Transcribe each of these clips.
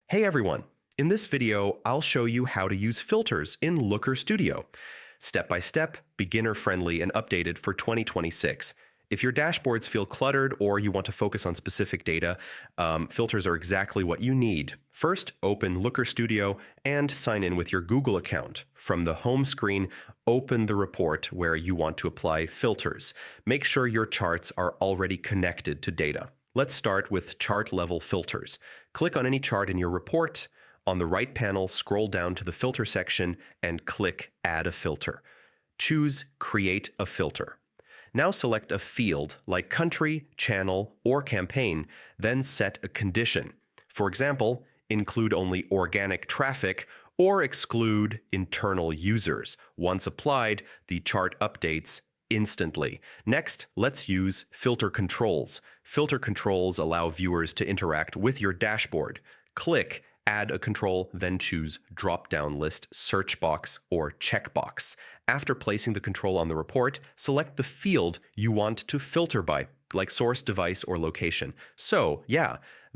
Hey everyone! In this video, I'll show you how to use filters in Looker Studio. Step by step, beginner-friendly, and updated for 2026. If your dashboards feel cluttered or you want to focus on specific data, filters are exactly what you need. First, open Looker Studio and sign in with your Google account. From the home screen, open the report where you want to apply filters. Make sure your charts are already connected to data. Let's start with chart level filters. Click on any chart in your report. On the right panel, scroll down to the filter section and click Add a filter. Choose Create a filter. Now select a field like country, channel, or campaign, then set a condition. For example, include only organic traffic or exclude internal users. Once applied, the chart updates instantly. Next, let's use filter controls. Filter controls allow viewers to interact with your dashboard. Click Add a control, then choose drop-down list, search box, or checkbox. After placing the control on the report, select the field you want to filter by, like source, device, or location. So,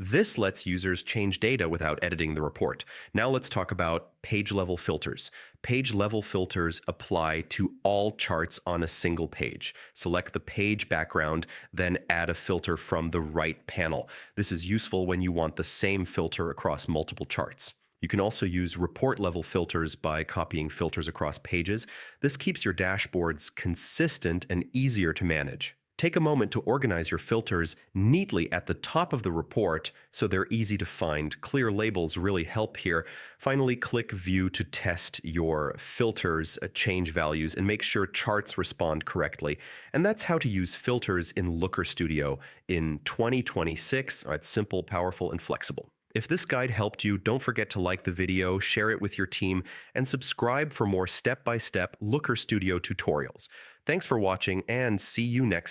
this lets users change data without editing the report. Now let's talk about page-level filters. Page-level filters apply to all charts on a single page. Select the page background, then add a filter from the right panel. This is useful when you want the same filter across multiple charts. You can also use report-level filters by copying filters across pages. This keeps your dashboards consistent and easier to manage. Take a moment to organize your filters neatly at the top of the report so they're easy to find. Clear labels really help here. Finally, click View to test your filters, change values, and make sure charts respond correctly. And that's how to use filters in Looker Studio in 2026. It's simple, powerful, and flexible. If this guide helped you, don't forget to like the video, share it with your team, and subscribe for more step-by-step Looker Studio tutorials. Thanks for watching, and see you next time.